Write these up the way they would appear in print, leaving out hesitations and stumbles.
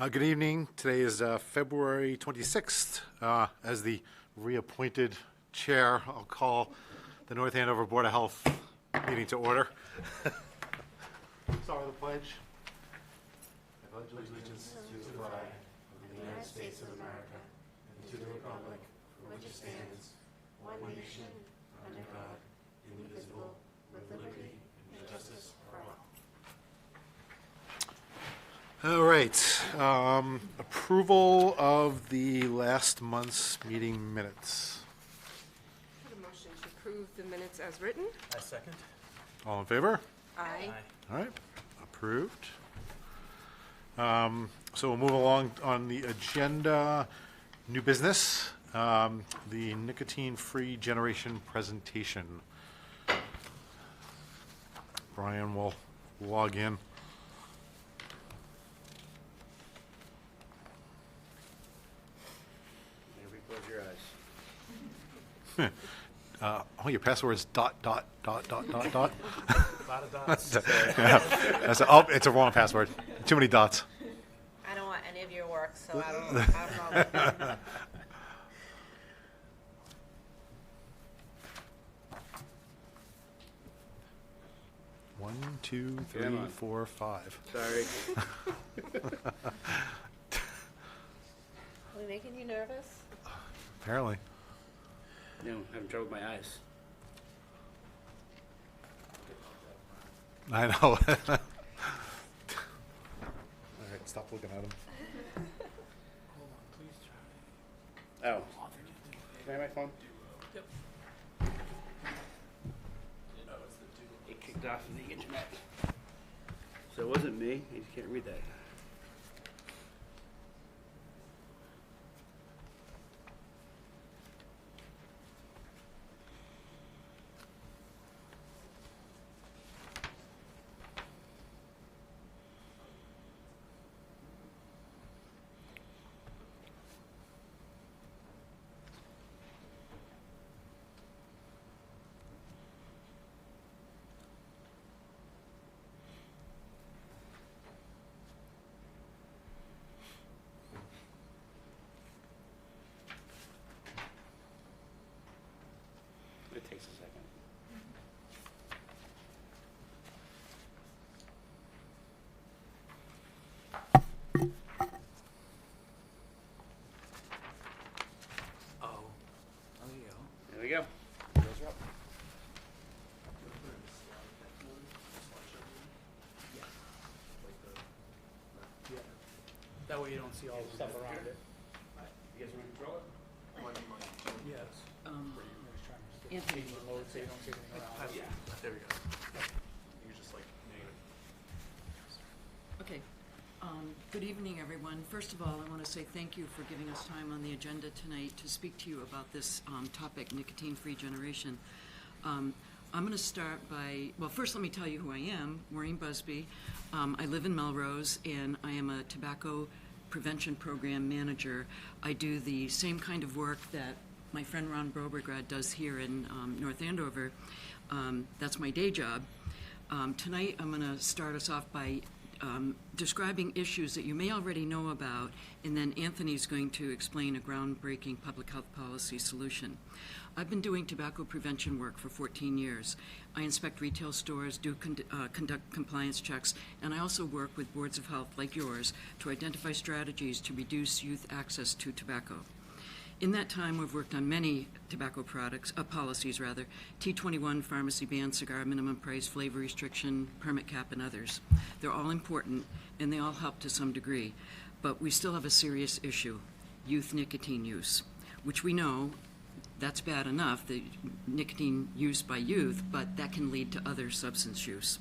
Good evening. Today is February 26th. As the reappointed chair, I'll call the North Andover Board of Health meeting to order. Start with the pledge. I pledge allegiance to the flag of the United States of America and to the republic for which it stands, one nation, under God, indivisible, with liberty and justice for all. All right. Approval of the last month's meeting minutes. Put a motion to approve the minutes as written. I second. All in favor? Aye. All right. Approved. So we'll move along on the agenda. New business, the nicotine-free generation presentation. Brian will log in. Close your eyes. Your password's dot. A lot of dots. It's a wrong password. Too many dots. I don't want any of your work, so I don't know. 1, 2, 3, Come on. 4, 5. Sorry. Are we making you nervous? Apparently. No, I'm having trouble with my eyes. I know. All right, stop looking at him. Oh. Can I have my phone? Yep. It kicked off in the internet. So it wasn't me. You can't read that. It takes a second. There we go. That way you don't see all the stuff around it. You guys want to control it? Yes. Anthony. Load so you don't see anything around it. Yeah. There we go. You're just like negative. Okay. Good evening, everyone. First of all, I want to say thank you for giving us time on the agenda tonight to speak to you about this topic, nicotine-free generation. I'm going to start by, well, first let me tell you who I am, Maureen Busby. I live in Melrose, and I am a tobacco prevention program manager. I do the same kind of work that my friend Ron Brobergrad does here in North Andover. That's my day job. Tonight I'm going to start us off by describing issues that you may already know about, and then Anthony's going to explain a groundbreaking public health policy solution. I've been doing tobacco prevention work for 14 years. I inspect retail stores, do conduct compliance checks, and I also work with boards of health like yours to identify strategies to reduce youth access to tobacco. In that time, we've worked on many tobacco policies, T21, pharmacy ban, cigar minimum price, flavor restriction, permit cap, and others. They're all important, and they all help to some degree. But we still have a serious issue, youth nicotine use, which we know that's bad enough, the nicotine use by youth, but that can lead to other substance use.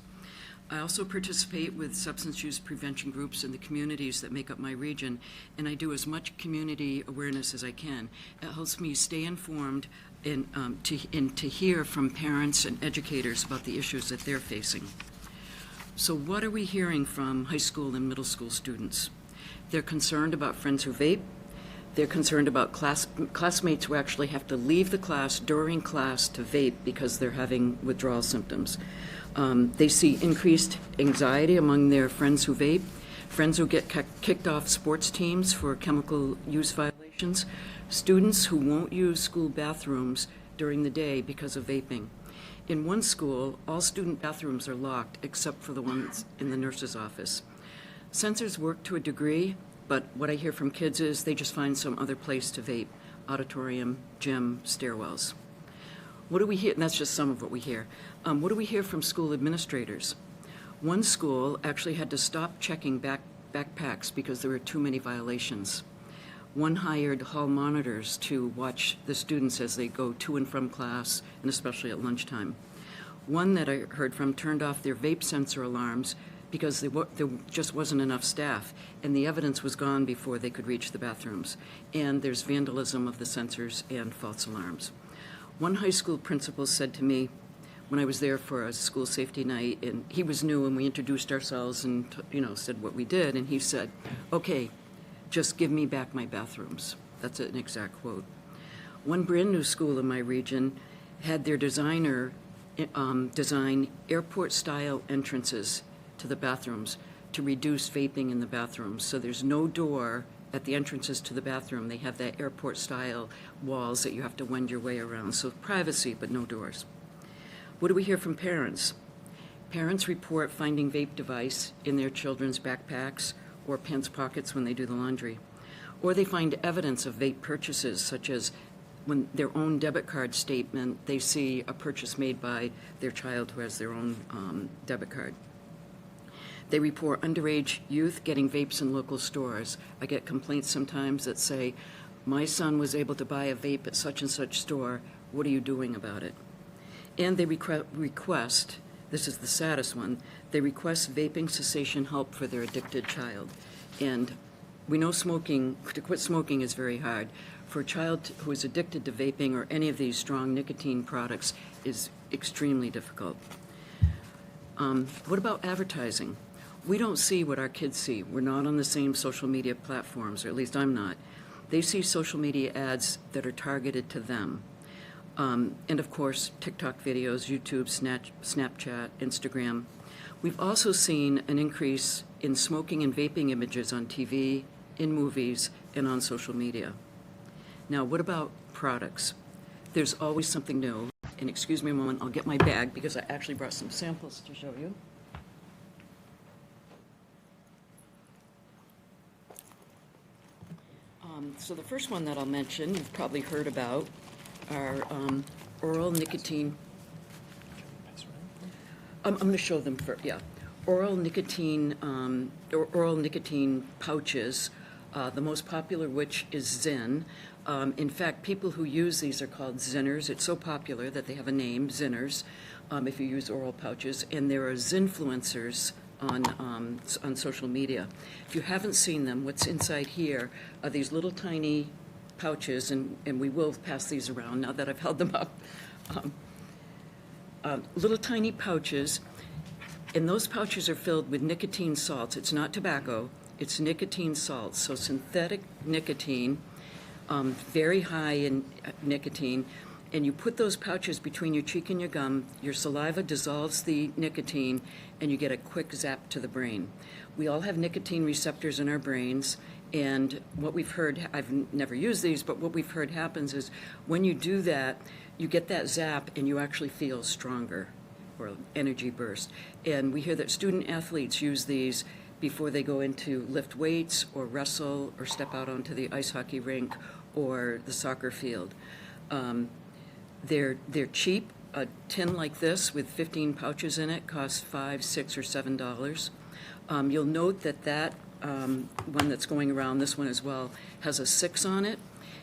I also participate with substance use prevention groups in the communities that make up my region, and I do as much community awareness as I can. It helps me stay informed and to hear from parents and educators about the issues that they're facing. So what are we hearing from high school and middle school students? They're concerned about friends who vape. They're concerned about classmates who actually have to leave the class during class to vape because they're having withdrawal symptoms. They see increased anxiety among their friends who vape. friends who get kicked off sports teams for chemical use violations, students who won't use school bathrooms during the day because of vaping. In one school, all student bathrooms are locked except for the ones in the nurse's office. Sensors work to a degree, but what I hear from kids is they just find some other place to vape: auditorium, gym, stairwells. What do we hear? And that's just some of what we hear. What do we hear from school administrators? One school actually had to stop checking backpacks because there were too many violations. One hired hall monitors to watch the students as they go to and from class, and especially at lunchtime. One that I heard from turned off their vape sensor alarms because there just wasn't enough staff, and the evidence was gone before they could reach the bathrooms. And there's vandalism of the sensors and false alarms. One high school principal said to me when I was there for a school safety night, and he was new, and we introduced ourselves and said what we did, and he said, "Okay, just give me back my bathrooms." That's an exact quote. One brand new school in my region had their designer design airport-style entrances to the bathrooms to reduce vaping in the bathrooms. So there's no door at the entrances to the bathroom. They have that airport-style walls that you have to wend your way around. So privacy, but no doors. What do we hear from parents? Parents report finding vape device in their children's backpacks or pants pockets when they do the laundry. Or they find evidence of vape purchases, such as when their own debit card statement, they see a purchase made by their child who has their own debit card. They report underage youth getting vapes in local stores. I get complaints sometimes that say, "My son was able to buy a vape at such and such store. What are you doing about it?" And they request, this is the saddest one, they request vaping cessation help for their addicted child. And we know to quit smoking is very hard. For a child who is addicted to vaping or any of these strong nicotine products is extremely difficult. What about advertising? We don't see what our kids see. We're not on the same social media platforms, or at least I'm not. They see social media ads that are targeted to them. And of course, TikTok videos, YouTube, Snapchat, Instagram. We've also seen an increase in smoking and vaping images on TV, in movies, and on social media. Now, what about products? There's always something new. And excuse me a moment, I'll get my bag because I actually brought some samples to show you. So the first one that I'll mention, you've probably heard about, are oral nicotine. I'm going to show them first. Yeah, oral nicotine pouches. The most popular which is Zyn. In fact, people who use these are called Zinners. It's so popular that they have a name, Zinners. If you use oral pouches, and there are Zinfluencers on social media. If you haven't seen them, what's inside here are these little tiny pouches, and we will pass these around now that I've held them up. Little tiny pouches, and those pouches are filled with nicotine salts. It's not tobacco, it's nicotine salts. So synthetic nicotine, very high in nicotine, and you put those pouches between your cheek and your gum, your saliva dissolves the nicotine, and you get a quick zap to the brain. We all have nicotine receptors in our brains, and what we've heard, I've never used these, but what we've heard happens is when you do that, you get that zap and you actually feel stronger, or energy burst. And we hear that student athletes use these before they go into lift weights or wrestle or step out onto the ice hockey rink or the soccer field. They're cheap. A tin like this with 15 pouches in it costs $5, $6, or $7. You'll note that one that's going around, this one as well, has a 6 on it,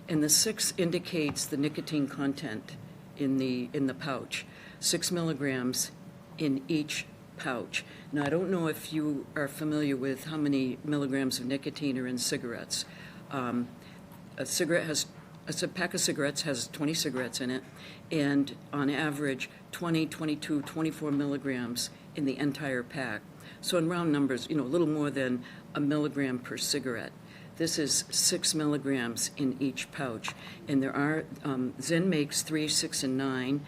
and the 6 indicates the nicotine content in the pouch. 6 milligrams in each pouch. Now, I don't know if you are familiar with how many milligrams of nicotine are in cigarettes. A pack of cigarettes has 20 cigarettes in it, and on average, 20, 22, 24 milligrams in the entire pack. So in round numbers, a little more than a milligram per cigarette. This is 6 milligrams in each pouch. And there are, Zyn makes 3, 6, and 9,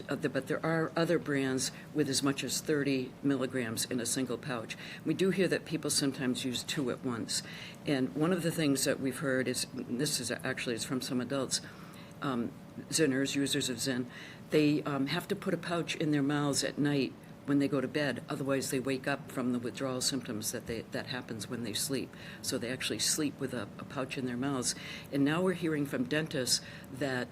but there are other brands with as much as 30 milligrams in a single pouch. We do hear that people sometimes use 2 at once. And one of the things that we've heard is, this is actually is from some adults, Zynners, users of Zyn, they have to put a pouch in their mouths at night when they go to bed. Otherwise, they wake up from the withdrawal symptoms that happens when they sleep. So they actually sleep with a pouch in their mouths. And now we're hearing from dentists that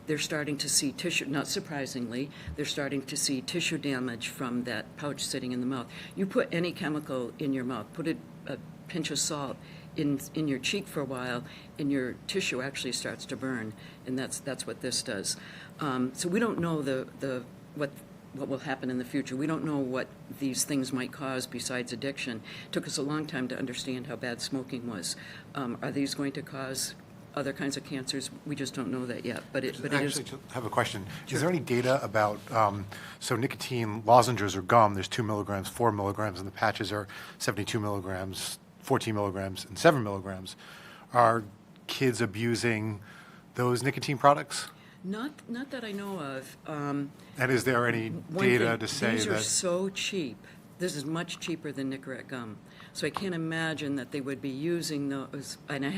they're starting to see tissue, not surprisingly, they're starting to see tissue damage from that pouch sitting in the mouth. You put any chemical in your mouth, put a pinch of salt in your cheek for a while, and your tissue actually starts to burn, and that's what this does. So we don't know what will happen in the future. We don't know what these things might cause besides addiction. It took us a long time to understand how bad smoking was. Are these going to cause other kinds of cancers? We just don't know that yet. But it is. Actually, I have a question. Is there any data about, so nicotine lozenges or gum, there's 2 milligrams, 4 milligrams, and the patches are 72 milligrams, 14 milligrams, and 7 milligrams. Are kids abusing those nicotine products? Not that I know of. And is there any data to say these are that? so cheap. This is much cheaper than Nicorette gum. So I can't imagine that they would be using those, and I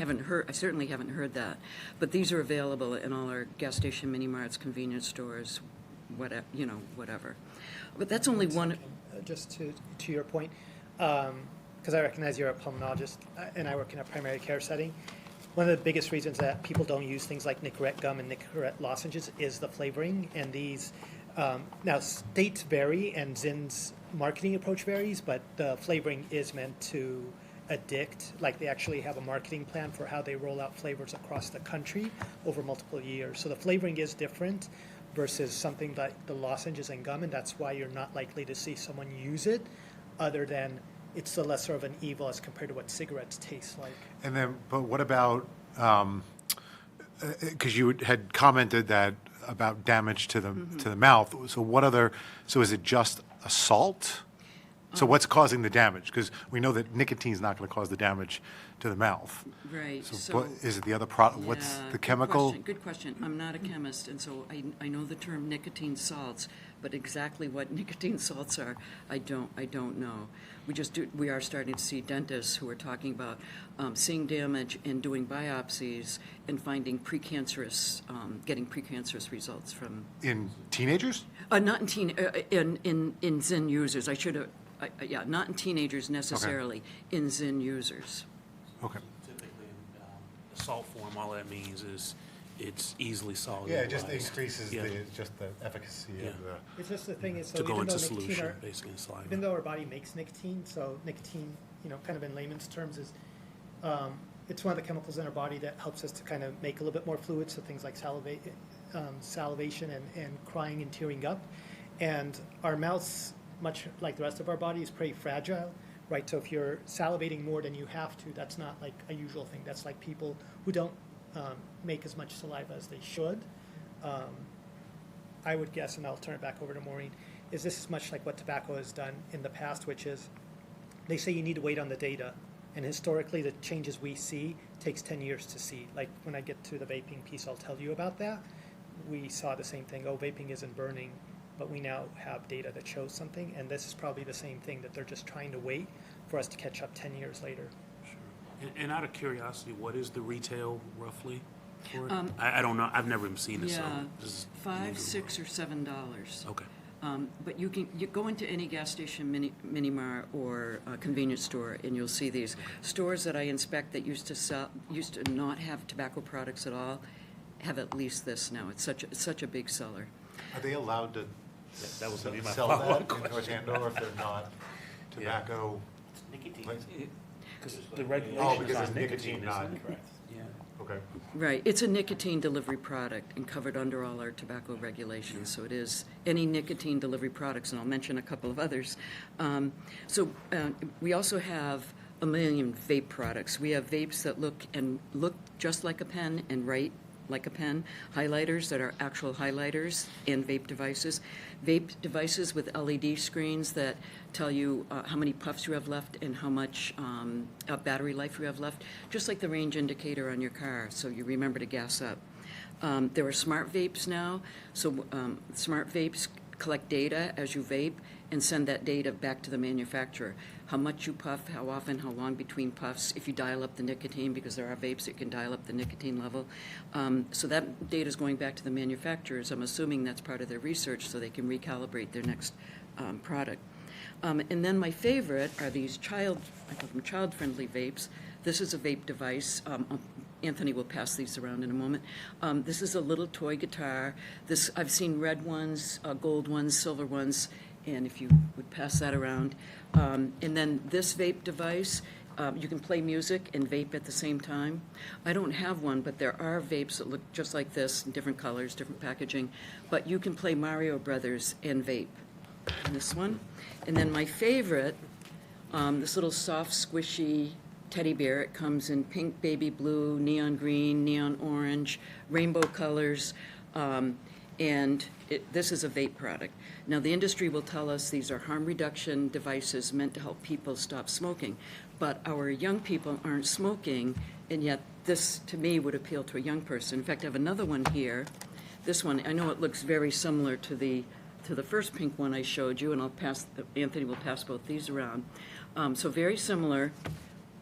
certainly haven't heard that. But these are available in all our gas station, mini marts, convenience stores, whatever. But that's only one. Just to your point, because I recognize you're a pulmonologist and I work in a primary care setting. One of the biggest reasons that people don't use things like Nicorette gum and Nicorette lozenges is the flavoring. And these, now states vary and Zyn's marketing approach varies, but the flavoring is meant to addict. Like they actually have a marketing plan for how they roll out flavors across the country over multiple years. So the flavoring is different versus something like the lozenges and gum, and that's why you're not likely to see someone use it other than it's the lesser of an evil as compared to what cigarettes taste like. And then, but what about, because you had commented that about damage to the mouth. So is it just a salt? So what's causing the damage? Because we know that nicotine is not going to cause the damage to the mouth. Right. So what, is it the other product? What's Yeah, the chemical? Good question. I'm not a chemist, and so I know the term nicotine salts, but exactly what nicotine salts are, I don't know. We are starting to see dentists who are talking about seeing damage and doing biopsies and finding getting precancerous results from. In teenagers? Not in Zyn users. Not in teenagers necessarily. In Zyn users. Okay. Typically, in salt form, all that means is it's easily soluble. Yeah, it just increases Yeah. the efficacy Yeah. of the. It's just the thing is, so To go even though into nicotine solution, are, basically, in saliva. even though our body makes nicotine, so nicotine, kind of in layman's terms is, it's one of the chemicals in our body that helps us to kind of make a little bit more fluid, so things like salivation and crying and tearing up. And our mouths, much like the rest of our body, is pretty fragile, right? So if you're salivating more than you have to, that's not like a usual thing. That's like people who don't make as much saliva as they should. I would guess, and I'll turn it back over to Maureen, is this is much like what tobacco has done in the past, which is they say you need to wait on the data. And historically, the changes we see takes 10 years to see. Like when I get to the vaping piece, I'll tell you about that. We saw the same thing. Oh, vaping isn't burning, but we now have data that shows something. And this is probably the same thing, that they're just trying to wait for us to catch up 10 years later. Sure. And out of curiosity, what is the retail roughly for it? I don't know. I've never even seen it. Yeah, So this is $5, new to $6, me. or $7. Okay. But you go into any gas station, mini mart, or convenience store, and you'll see these stores that I inspect that used to not have tobacco products at all, have at least this now. It's such a big seller. Are they allowed to That was gonna be my sell follow-up that in North Andover if they're not tobacco? Nicotine. Because the regulations Oh, because on it's nicotine, not. isn't it? Correct. Yeah. Okay. Right, it's a nicotine delivery product and covered under all our tobacco regulations. So it is any nicotine delivery products, and I'll mention a couple of others. We also have a million vape products. We have vapes that look just like a pen and write like a pen, highlighters that are actual highlighters, and vape devices. Vape devices with LED screens that tell you how many puffs you have left and how much battery life you have left, just like the range indicator on your car, so you remember to gas up. There are smart vapes now, so smart vapes collect data as you vape and send that data back to the manufacturer. How much you puff, how often, how long between puffs, if you dial up the nicotine, because there are vapes that can dial up the nicotine level. So that data is going back to the manufacturers. I'm assuming that's part of their research so they can recalibrate their next product. And then my favorite are these I call them child-friendly vapes. This is a vape device. Anthony will pass these around in a moment. This is a little toy guitar. I've seen red ones, gold ones, silver ones, and if you would pass that around. And then this vape device, you can play music and vape at the same time. I don't have one, but there are vapes that look just like this, in different colors, different packaging. But you can play Mario Brothers and vape. And this one. And then my favorite, this little soft, squishy teddy bear. It comes in pink, baby blue, neon green, neon orange, rainbow colors, and this is a vape product. Now, the industry will tell us these are harm reduction devices meant to help people stop smoking, but our young people aren't smoking, and yet this, to me, would appeal to a young person. In fact, I have another one here. This one, I know it looks very similar to the first pink one I showed you, and Anthony will pass both these around. So very similar.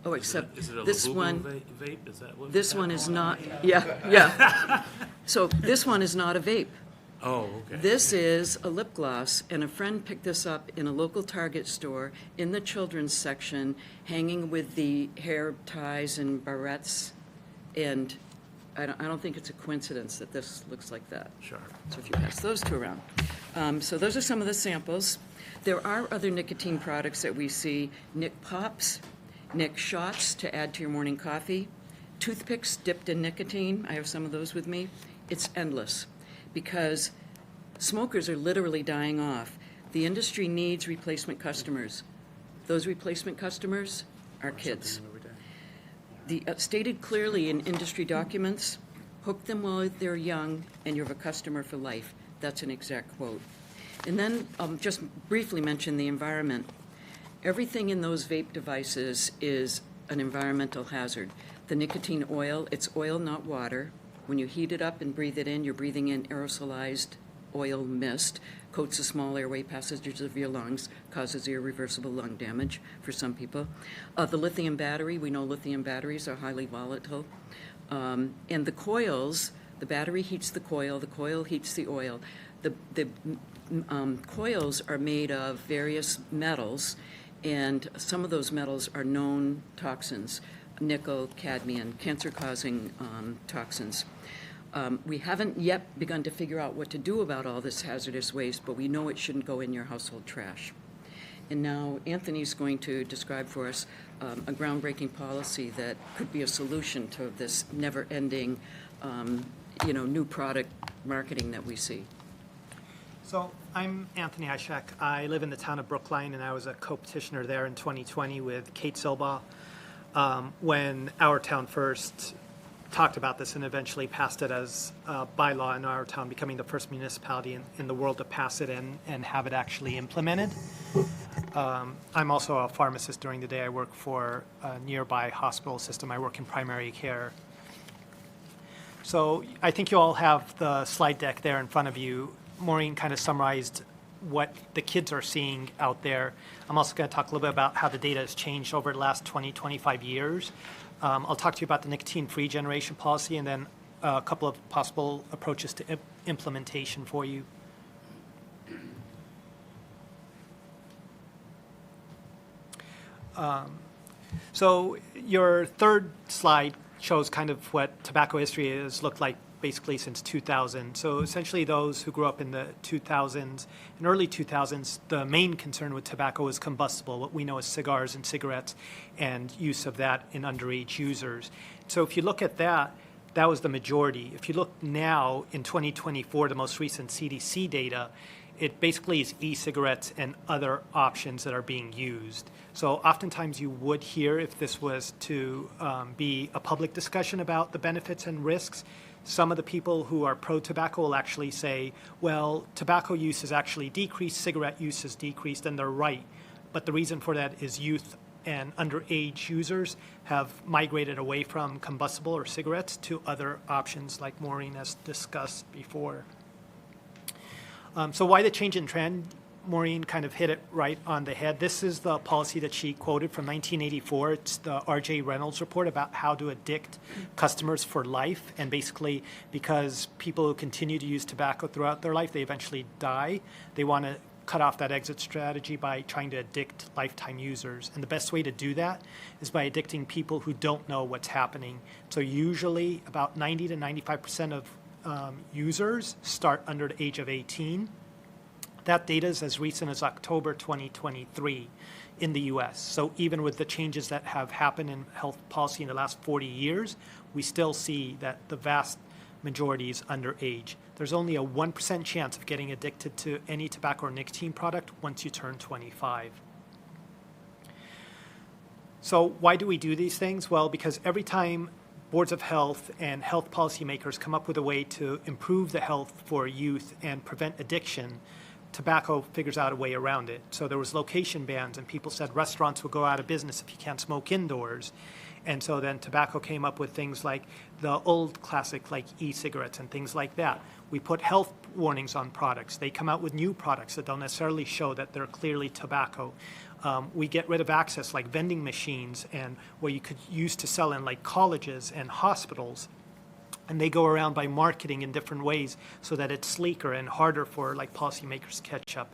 Oh, except is it a this Labubu one. Vape? Is that what? This one is not. Yeah. So this one is not a vape. Oh, okay. This is a lip gloss, and a friend picked this up in a local Target store in the children's section, hanging with the hair ties and barrettes, and I don't think it's a coincidence that this looks like that. Sure. So if you pass those two around. So those are some of the samples. There are other nicotine products that we see. Nic Pops, Nic Shots to add to your morning coffee, toothpicks dipped in nicotine. I have some of those with me. It's endless because smokers are literally dying off. The industry needs replacement customers. Those replacement customers are kids. Stated clearly in industry documents, hook them while they're young and you have a customer for life. That's an exact quote. And then just briefly mention the environment. Everything in those vape devices is an environmental hazard. The nicotine oil, it's oil, not water. When you heat it up and breathe it in, you're breathing in aerosolized oil mist, coats the small airway passages of your lungs, causes irreversible lung damage for some people. The lithium battery, we know lithium batteries are highly volatile. And the coils, the battery heats the coil heats the oil. The coils are made of various metals, and some of those metals are known toxins, nickel, cadmium, cancer-causing toxins. We haven't yet begun to figure out what to do about all this hazardous waste, but we know it shouldn't go in your household trash. And now Anthony's going to describe for us a groundbreaking policy that could be a solution to this never-ending, new product marketing that we see. So I'm Anthony Ishak. I live in the town of Brookline, and I was a co-petitioner there in 2020 with Kate Silbaugh when our town first talked about this and eventually passed it as a bylaw in our town, becoming the first municipality in the world to pass it and have it actually implemented. I'm also a pharmacist during the day. I work for a nearby hospital system. I work in primary care. So I think you all have the slide deck there in front of you. Maureen kind of summarized what the kids are seeing out there. I'm also going to talk a little bit about how the data has changed over the last 20, 25 years. I'll talk to you about the nicotine-free generation policy and then a couple of possible approaches to implementation for you. So your third slide shows kind of what tobacco history has looked like basically since 2000. So essentially those who grew up in the 2000s and early 2000s, the main concern with tobacco was combustible, what we know as cigars and cigarettes, and use of that in underage users. So if you look at that, that was the majority. If you look now in 2024, the most recent CDC data, it basically is e-cigarettes and other options that are being used. So oftentimes you would hear, if this was to be a public discussion about the benefits and risks, some of the people who are pro-tobacco will actually say, well, tobacco use has actually decreased, cigarette use has decreased, and they're right. But the reason for that is youth and underage users have migrated away from combustible or cigarettes to other options like Maureen has discussed before. So why the change in trend? Maureen kind of hit it right on the head. This is the policy that she quoted from 1984. It's the R.J. Reynolds report about how to addict customers for life. And basically, because people who continue to use tobacco throughout their life, they eventually die. They want to cut off that exit strategy by trying to addict lifetime users. And the best way to do that is by addicting people who don't know what's happening. So usually about 90 to 95% of users start under the age of 18. That data is as recent as October 2023 in the US. So even with the changes that have happened in health policy in the last 40 years, we still see that the vast majority is underage. There's only a 1% chance of getting addicted to any tobacco or nicotine product once you turn 25. So why do we do these things? Well, because every time boards of health and health policymakers come up with a way to improve the health for youth and prevent addiction, tobacco figures out a way around it. So there was location bans, and people said restaurants will go out of business if you can't smoke indoors. And so then tobacco came up with things like the old classic, like e-cigarettes and things like that. We put health warnings on products. They come out with new products that don't necessarily show that they're clearly tobacco. We get rid of access like vending machines and where you could use to sell in like colleges and hospitals. And they go around by marketing in different ways so that it's sleeker and harder for like policymakers to catch up.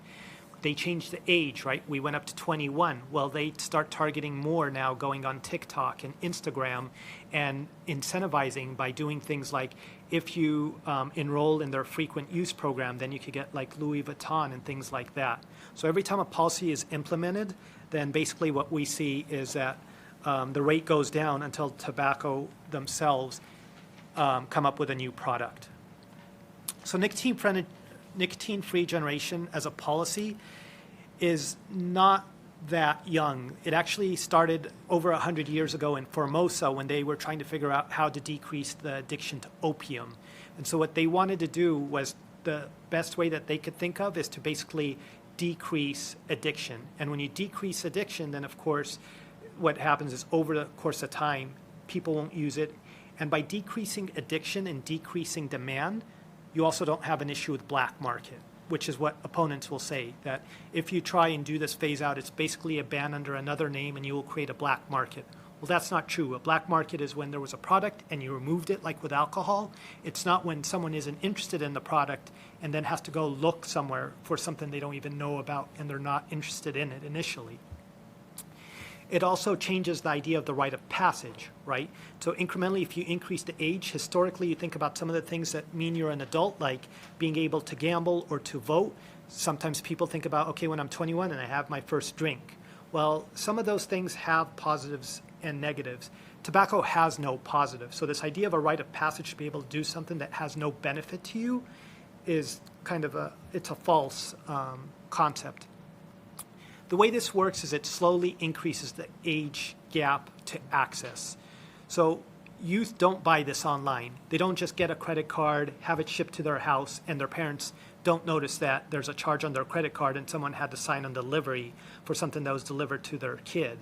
They changed the age, right? We went up to 21. Well, they start targeting more now, going on TikTok and Instagram and incentivizing by doing things like if you enroll in their frequent use program, then you could get like Louis Vuitton and things like that. So every time a policy is implemented, then basically what we see is that the rate goes down until tobacco themselves come up with a new product. So nicotine-free generation as a policy is not that young. It actually started over 100 years ago in Formosa when they were trying to figure out how to decrease the addiction to opium. And so what they wanted to do was the best way that they could think of is to basically decrease addiction. And when you decrease addiction, then of course what happens is over the course of time, people won't use it. And by decreasing addiction and decreasing demand, you also don't have an issue with black market, which is what opponents will say, that if you try and do this phase out, it's basically a ban under another name and you will create a black market. Well, that's not true. A black market is when there was a product and you removed it, like with alcohol. It's not when someone isn't interested in the product and then has to go look somewhere for something they don't even know about and they're not interested in it initially. It also changes the idea of the rite of passage, right? So incrementally, if you increase the age, historically, you think about some of the things that mean you're an adult, like being able to gamble or to vote. Sometimes people think about, okay, when I'm 21 and I have my first drink. Well, some of those things have positives and negatives. Tobacco has no positive. So this idea of a rite of passage to be able to do something that has no benefit to you is kind of it's a false concept. The way this works is it slowly increases the age gap to access. So youth don't buy this online. They don't just get a credit card, have it shipped to their house, and their parents don't notice that there's a charge on their credit card and someone had to sign on delivery for something that was delivered to their kid.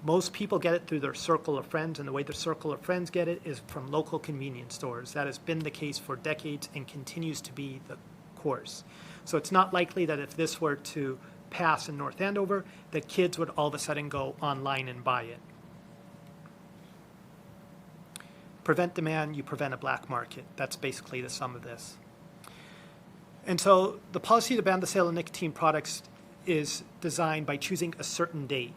Most people get it through their circle of friends, and the way their circle of friends get it is from local convenience stores. That has been the case for decades and continues to be the course. So it's not likely that if this were to pass in North Andover, that kids would all of a sudden go online and buy it. Prevent demand, you prevent a black market. That's basically the sum of this. And so the policy to ban the sale of nicotine products is designed by choosing a certain date.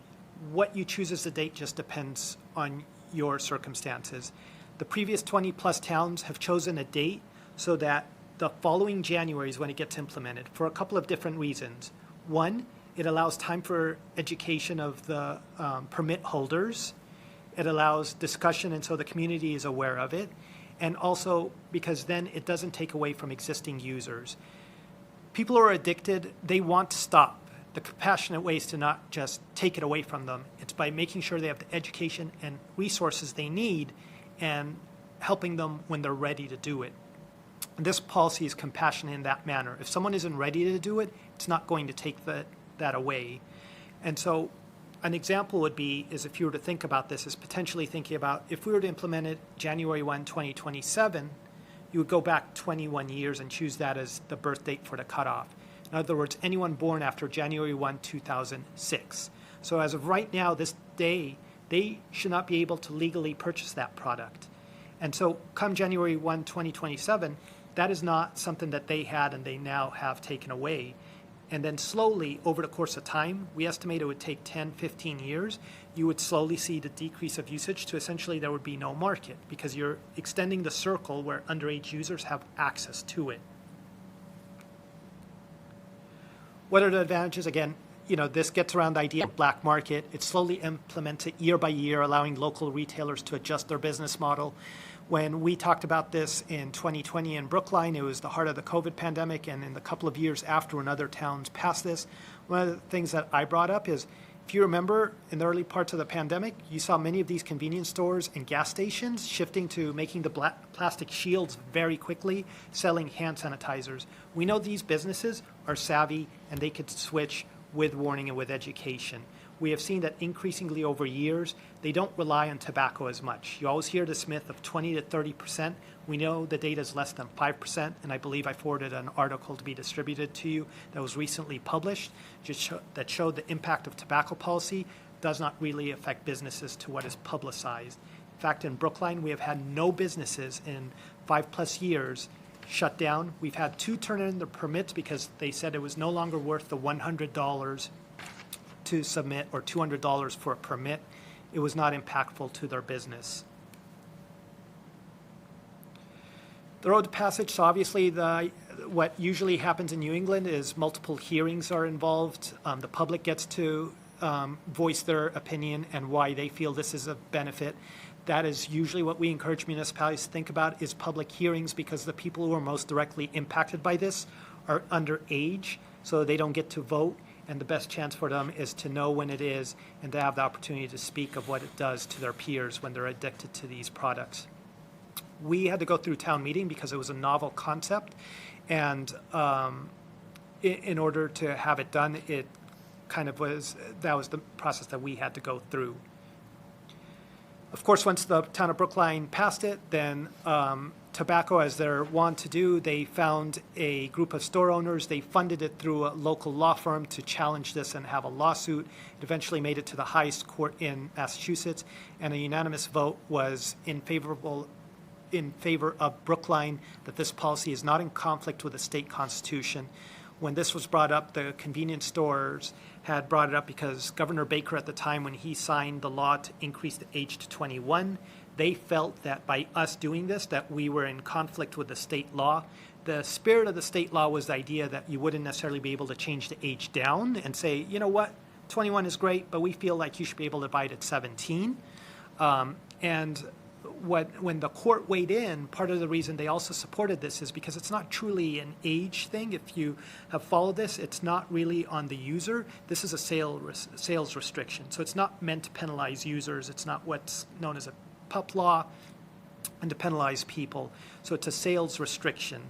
What you choose as the date just depends on your circumstances. The previous 20 plus towns have chosen a date so that the following January is when it gets implemented for a couple of different reasons. One, it allows time for education of the permit holders. It allows discussion, and so the community is aware of it. And also because then it doesn't take away from existing users. people who are addicted, they want to stop. The compassionate way is to not just take it away from them. It's by making sure they have the education and resources they need and helping them when they're ready to do it. And this policy is compassionate in that manner. If someone isn't ready to do it, it's not going to take that away. And so an example would be, is if you were to think about this, is potentially thinking about if we were to implement it January 1, 2027, you would go back 21 years and choose that as the birth date for the cutoff. In other words, anyone born after January 1, 2006. So as of right now, this day, they should not be able to legally purchase that product. And so come January 1, 2027, that is not something that they had and they now have taken away. And then slowly, over the course of time, we estimate it would take 10, 15 years, you would slowly see the decrease of usage to essentially there would be no market because you're extending the circle where underage users have access to it. What are the advantages? Again, this gets around the idea of black market. It's slowly implemented year by year, allowing local retailers to adjust their business model. When we talked about this in 2020 in Brookline, it was the heart of the COVID pandemic, and in the couple of years after when other towns passed this, one of the things that I brought up is, if you remember, in the early parts of the pandemic, you saw many of these convenience stores and gas stations shifting to making the plastic shields very quickly, selling hand sanitizers. We know these businesses are savvy, and they could switch with warning and with education. We have seen that increasingly over years, they don't rely on tobacco as much. You always hear this myth of 20 to 30%. We know the data is less than 5%, and I believe I forwarded an article to be distributed to you that was recently published that showed the impact of tobacco policy does not really affect businesses to what is publicized. In fact, in Brookline, we have had no businesses in 5+ years shut down. We've had 2 turn in their permits because they said it was no longer worth the $100 to submit or $200 for a permit. It was not impactful to their business. The road to passage, so obviously what usually happens in New England is multiple hearings are involved. The public gets to voice their opinion and why they feel this is a benefit. That is usually what we encourage municipalities to think about is public hearings because the people who are most directly impacted by this are underage, so they don't get to vote. And the best chance for them is to know when it is and to have the opportunity to speak of what it does to their peers when they're addicted to these products. We had to go through town meeting because it was a novel concept, and in order to have it done, it kind of was, that was the process that we had to go through. Of course, once the town of Brookline passed it, then tobacco, as they're wont to do, they found a group of store owners. They funded it through a local law firm to challenge this and have a lawsuit. It eventually made it to the highest court in Massachusetts, and a unanimous vote was in favor of Brookline that this policy is not in conflict with the state constitution. When this was brought up, the convenience stores had brought it up because Governor Baker at the time, when he signed the law to increase the age to 21, they felt that by us doing this, that we were in conflict with the state law. The spirit of the state law was the idea that you wouldn't necessarily be able to change the age down and say, you know what, 21 is great, but we feel like you should be able to buy it at 17. When the court weighed in, part of the reason they also supported this is because it's not truly an age thing. If you have followed this, it's not really on the user. This is a sales restriction. So it's not meant to penalize users. It's not what's known as a PUP law and to penalize people. So it's a sales restriction.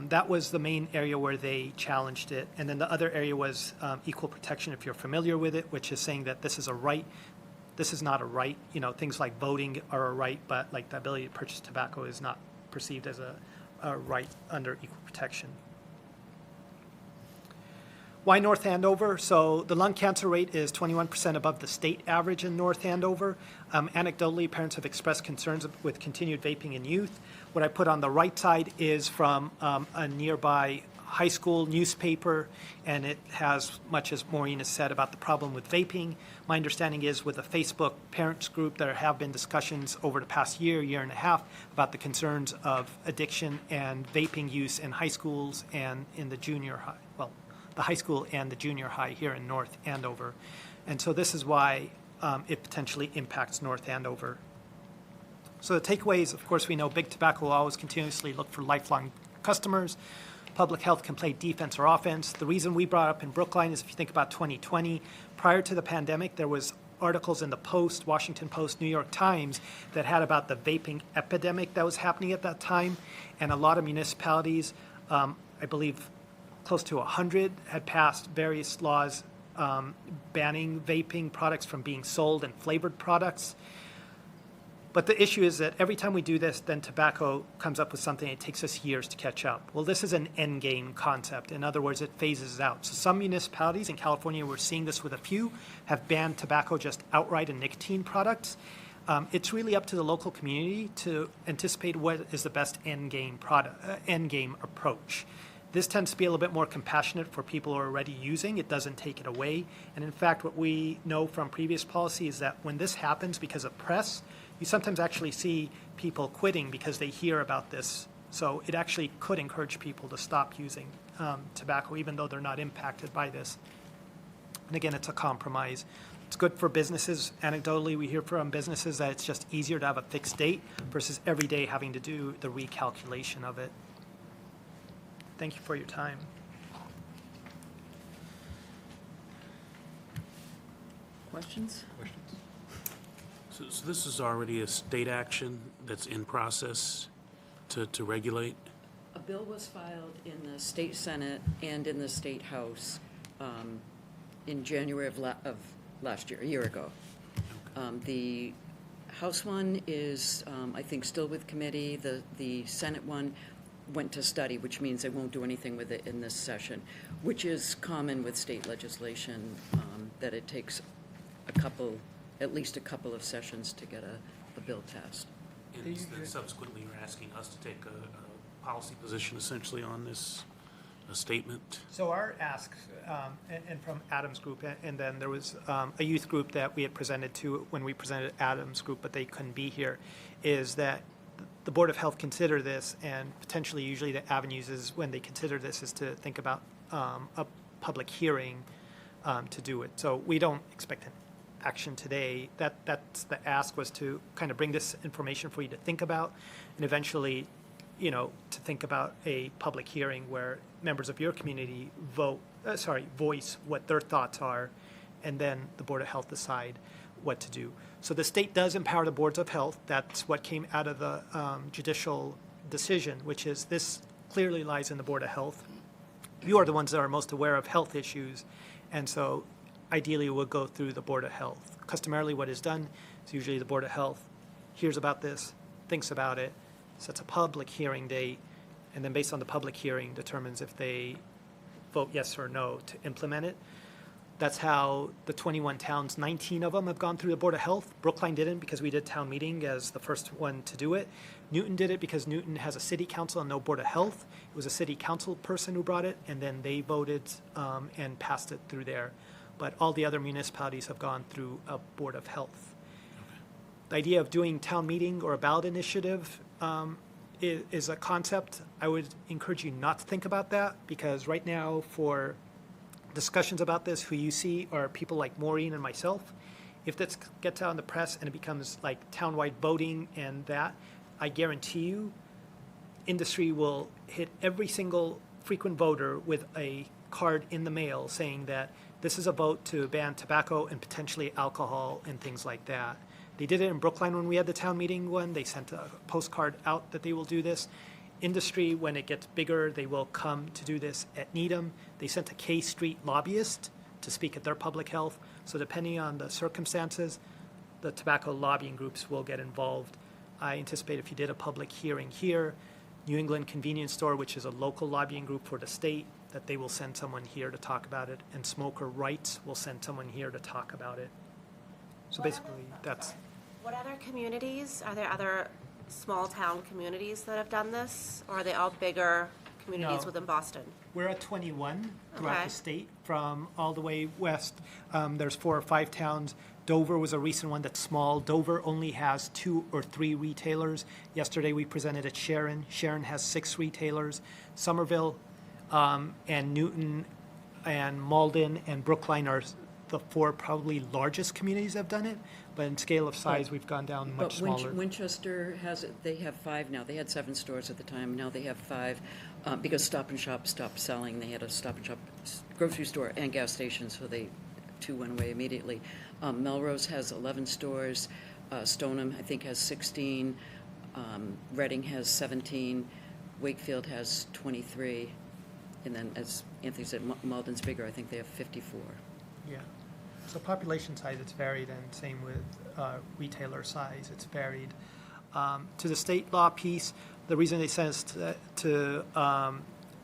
That was the main area where they challenged it. And then the other area was equal protection, if you're familiar with it, which is saying that this is a right. This is not a right. Things like voting are a right, but like the ability to purchase tobacco is not perceived as a right under equal protection. Why North Andover? So the lung cancer rate is 21% above the state average in North Andover. Anecdotally, parents have expressed concerns with continued vaping in youth. What I put on the right side is from a nearby high school newspaper, and it has much as Maureen has said about the problem with vaping. My understanding is with the Facebook parents group, there have been discussions over the past year and a half about the concerns of addiction and vaping use in high schools and in the junior high, the high school and the junior high here in North Andover. And so this is why it potentially impacts North Andover. So the takeaways, of course, we know big tobacco will always continuously look for lifelong customers. public health can play defense or offense. The reason we brought up in Brookline is if you think about 2020, prior to the pandemic, there was articles in the Post, Washington Post, New York Times that had about the vaping epidemic that was happening at that time. And a lot of municipalities, I believe close to 100, had passed various laws banning vaping products from being sold and flavored products. But the issue is that every time we do this, then tobacco comes up with something. It takes us years to catch up. Well, this is an end game concept. In other words, it phases out. So some municipalities in California, we're seeing this with a few, have banned tobacco just outright and nicotine products. It's really up to the local community to anticipate what is the best end game approach. This tends to be a little bit more compassionate for people who are already using. It doesn't take it away. And in fact, what we know from previous policy is that when this happens because of press, you sometimes actually see people quitting because they hear about this. So it actually could encourage people to stop using tobacco, even though they're not impacted by this. And again, it's a compromise. It's good for businesses. Anecdotally, we hear from businesses that it's just easier to have a fixed date versus every day having to do the recalculation of it. Thank you for your time. Questions? So this is already a state action that's in process to regulate? A bill was filed in the state Senate and in the state House in January of last year, a year ago. The House one is, I think, still with committee. The Senate one went to study, which means they won't do anything with it in this session, which is common with state legislation, that it takes at least a couple of sessions to get a bill passed. And then subsequently, you're asking us to take a policy position essentially on this statement? So our ask, and from Adam's group, and then there was a youth group that we had presented to when we presented Adam's group, but they couldn't be here, is that the Board of Health consider this, and potentially usually the avenues is when they consider this is to think about a public hearing to do it. So we don't expect an action today. That's the ask, was to kind of bring this information for you to think about, and eventually, to think about a public hearing where members of your community voice what their thoughts are, and then the Board of Health decide what to do. So the state does empower the boards of health. That's what came out of the judicial decision, which is this clearly lies in the Board of Health. You are the ones that are most aware of health issues, and so ideally it would go through the Board of Health. Customarily what is done is usually the Board of Health hears about this, thinks about it, sets a public hearing date, and then based on the public hearing determines if they vote yes or no to implement it. That's how the 21 towns, 19 of them have gone through the Board of Health. Brookline didn't because we did town meeting as the first one to do it. Newton did it because Newton has a city council and no Board of Health. It was a city council person who brought it, and then they voted and passed it through there. But all the other municipalities have gone through a Board of Health. Okay. The idea of doing town meeting or a ballot initiative is a concept. I would encourage you not to think about that, because right now for discussions about this, who you see are people like Maureen and myself. If this gets out in the press and it becomes like townwide voting and that, I guarantee you industry will hit every single frequent voter with a card in the mail saying that this is a vote to ban tobacco and potentially alcohol and things like that. They did it in Brookline when we had the town meeting one. They sent a postcard out that they will do this. Industry, when it gets bigger, they will come to do this at Needham. They sent a K Street lobbyist to speak at their public health. So depending on the circumstances, the tobacco lobbying groups will get involved. I anticipate if you did a public hearing here, New England Convenience Store, which is a local lobbying group for the state, that they will send someone here to talk about it, and Smoker Rights will send someone here to talk about it. So basically, that's... What other communities, are there other small town communities that have done this, or are they all bigger communities No. within Boston? We're at 21 throughout Okay. the state, from all the way west. There's 4 or 5 towns. Dover was a recent one that's small. Dover only has 2 or 3 retailers. Yesterday we presented at Sharon. Sharon has 6 retailers. Somerville and Newton and Malden and Brookline are the four probably largest communities have done it, but in scale of size, we've gone down much smaller. Winchester has it, they have 5 now. They had 7 stores at the time, now they have 5, because Stop and Shop stopped selling. They had a Stop and Shop grocery store and gas station, so 2 went away immediately. Melrose has 11 stores, Stoneham, I think, has 16, Reading has 17, Wakefield has 23, and then, as Anthony said, Malden's bigger, I think they have 54. Yeah. So population size, it's varied, and same with retailer size, it's varied. To the state law piece, the reason they send us to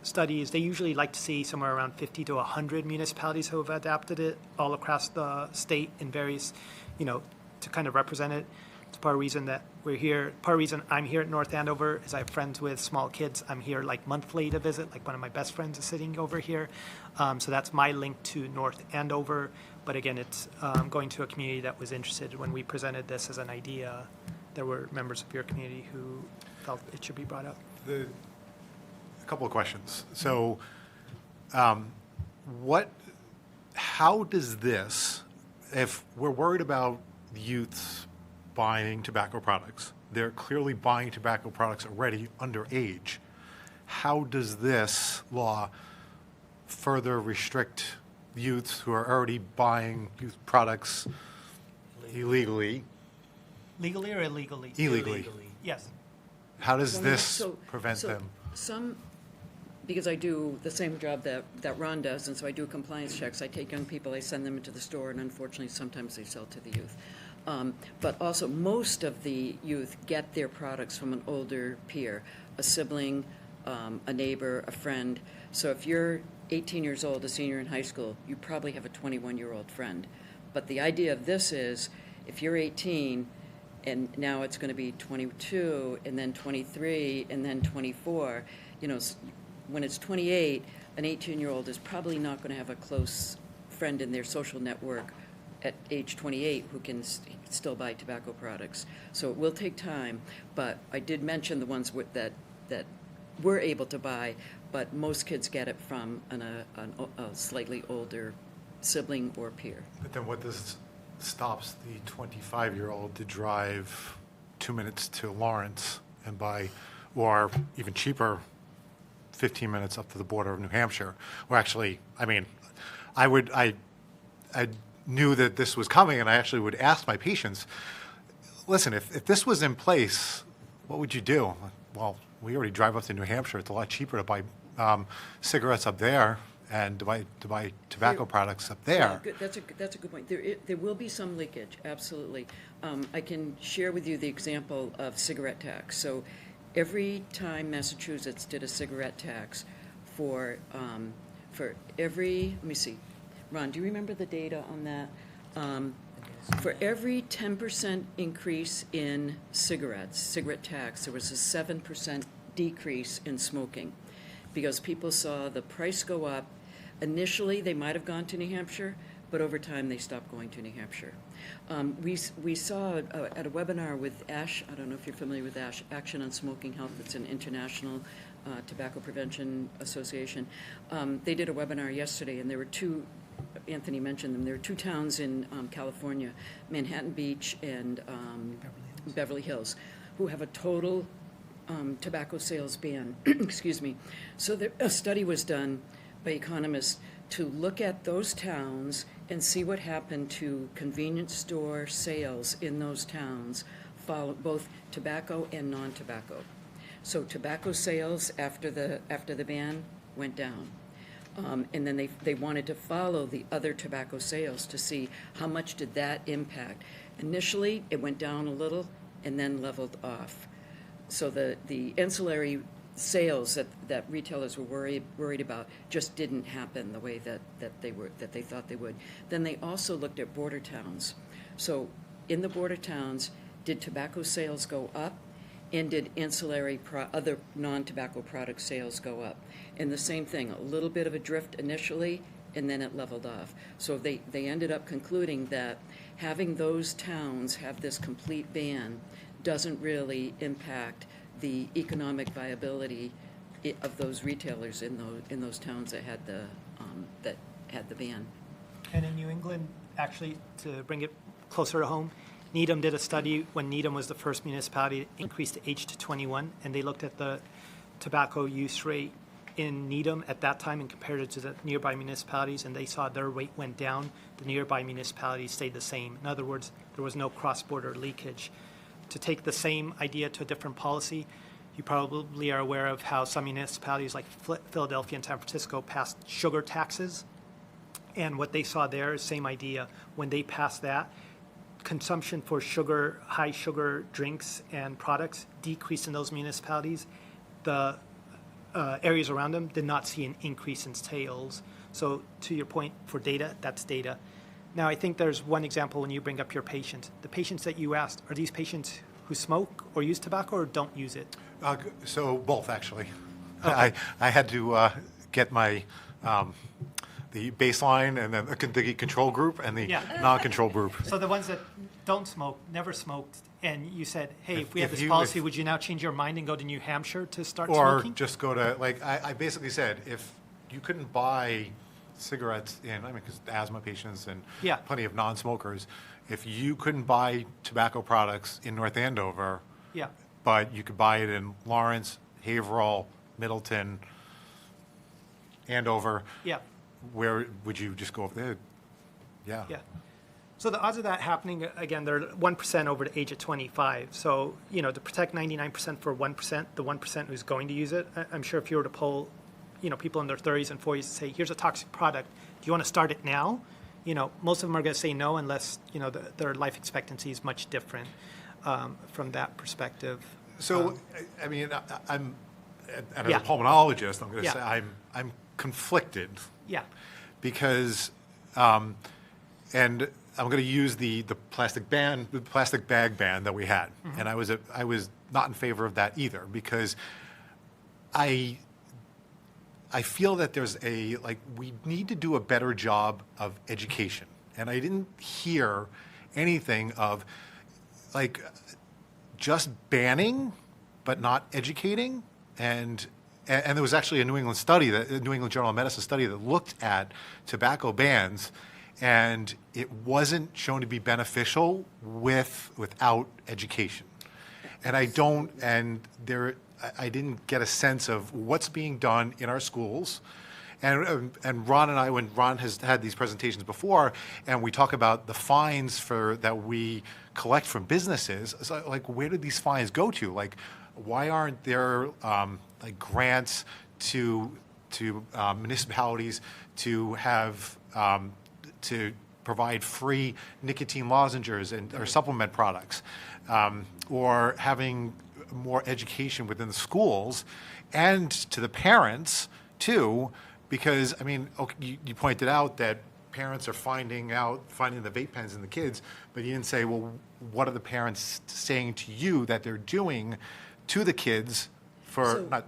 study is they usually like to see somewhere around 50 to 100 municipalities who have adapted it all across the state in various, to kind of represent it. It's part of the reason that we're here. Part of the reason I'm here at North Andover is I have friends with small kids. I'm here like monthly to visit. Like one of my best friends is sitting over here. So that's my link to North Andover. But again, it's going to a community that was interested. When we presented this as an idea, there were members of your community who felt it should be brought up. A couple of questions. So how does this, if we're worried about youths buying tobacco products, they're clearly buying tobacco products already underage, how does this law further restrict youths who are already buying youth products illegally? Legally or illegally? Illegally. Yes. How does Well, this so- prevent so them? Some, because I do the same job that Ron does, and so I do compliance checks. I take young people, I send them into the store, and unfortunately, sometimes they sell to the youth. But also, most of the youth get their products from an older peer, a sibling, a neighbor, a friend. So if you're 18 years old, a senior in high school, you probably have a 21-year-old friend. But the idea of this is, if you're 18, and now it's going to be 22, and then 23, and then 24, when it's 28, an 18-year-old is probably not going to have a close friend in their social network at age 28 who can still buy tobacco products. So it will take time, but I did mention the ones that we're able to buy, but most kids get it from a slightly older sibling or peer. But then what stops the 25-year-old to drive 2 minutes to Lawrence and buy, or even cheaper, 15 minutes up to the border of New Hampshire? Or actually, I knew that this was coming, and I actually would ask my patients, listen, if this was in place, what would you do? Well, we already drive up to New Hampshire. It's a lot cheaper to buy cigarettes up there and to buy tobacco products up there. Yeah, that's a good point. There will be some leakage, absolutely. I can share with you the example of cigarette tax. So every time Massachusetts did a cigarette tax for every, let me see, Ron, do you remember the data on that? For every 10% increase in cigarette tax, there was a 7% decrease in smoking because people saw the price go up. Initially, they might have gone to New Hampshire, but over time, they stopped going to New Hampshire. We saw at a webinar with ASH, I don't know if you're familiar with ASH, Action on Smoking Health. It's an international tobacco prevention association. They did a webinar yesterday, and there were two, Anthony mentioned them, there were 2 towns in California, Manhattan Beach and Beverly Hills, who have a total tobacco sales ban. Excuse me. So a study was done by economists to look at those towns and see what happened to convenience store sales in those towns, both tobacco and non-tobacco. So tobacco sales after the ban went down. And then they wanted to follow the other tobacco sales to see how much did that impact. Initially, it went down a little and then leveled off. So the ancillary sales that retailers were worried about just didn't happen the way that they thought they would. Then they also looked at border towns. So in the border towns, did tobacco sales go up? And did ancillary other non-tobacco product sales go up? And the same thing, a little bit of a drift initially, and then it leveled off. So they ended up concluding that having those towns have this complete ban doesn't really impact the economic viability of those retailers in those towns that had the ban. And in New England, actually, to bring it closer to home, Needham did a study when Needham was the first municipality to increase the age to 21, and they looked at the tobacco use rate in Needham at that time and compared it to the nearby municipalities, and they saw their rate went down. The nearby municipalities stayed the same. In other words, there was no cross-border leakage. To take the same idea to a different policy, you probably are aware of how some municipalities like Philadelphia and San Francisco passed sugar taxes. And what they saw there is same idea. When they passed that, consumption for sugar, high sugar drinks and products decreased in those municipalities. The areas around them did not see an increase in sales. So to your point, for data, that's data. Now, I think there's one example when you bring up your patients. The patients that you asked, are these patients who smoke or use tobacco or don't use it? So both, actually. Okay. I had to get my the baseline and then the control group and the Yeah. non-control group. So the ones that don't smoke, never smoked, and you said, hey, if we have if this you- policy, if- would you now change your mind and go to New Hampshire to start Or smoking? just go to, like, I basically said, if you couldn't buy cigarettes in, I mean, because asthma patients and Yeah. plenty of non-smokers, if you couldn't buy tobacco products in North Andover, Yeah. but you could buy it in Lawrence, Haverhill, Middleton, Andover, Yeah. where would you just go over there? Yeah. Yeah. So the odds of that happening, again, they're 1% over the age of 25. So, you know, to protect 99% for 1%, the 1% who's going to use it, I'm sure if you were to poll, you know, people in their 30s and 40s and say, here's a toxic product, do you want to start it now? You know, most of them are going to say no unless, you know, their life expectancy is much different from that perspective. So, I mean, I'm, and as Yeah. a pulmonologist, I'm going to Yeah. say I'm conflicted Yeah. because, and I'm going to use the plastic bag ban that we had, and I was not in favor of that either because I feel that there's we need to do a better job of education, and I didn't hear anything of just banning but not educating, and there was actually a New England Journal of Medicine study that looked at tobacco bans, and it wasn't shown to be beneficial without education. And I didn't get a sense of what's being done in our schools. And Ron and I, when Ron has had these presentations before, and we talk about the fines that we collect from businesses, so where did these fines go to? Why aren't there grants to municipalities to have to provide free nicotine lozenges or supplement products, or having more education within the schools and to the parents too, because I mean, okay, you pointed out that parents are finding the vape pens in the kids, but you didn't say, well, what are the parents saying to you that they're doing to the kids for not.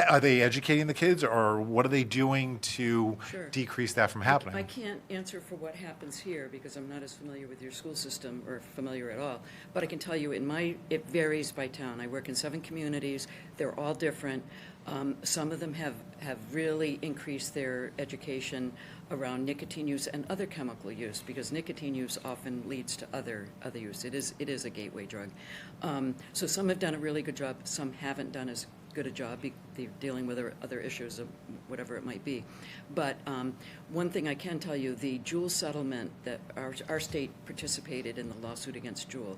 Are they educating the kids, or what are they doing to Sure. decrease that from happening? I can't answer for what happens here because I'm not as familiar with your school system or familiar at all. But I can tell you it varies by town. I work in 7 communities. They're all different. Some of them have really increased their education around nicotine use and other chemical use because nicotine use often leads to other use. It is a gateway drug. So some have done a really good job. Some haven't done as good a job. They're dealing with other issues of whatever it might be. But one thing I can tell you, the Juul settlement that our state participated in the lawsuit against Juul,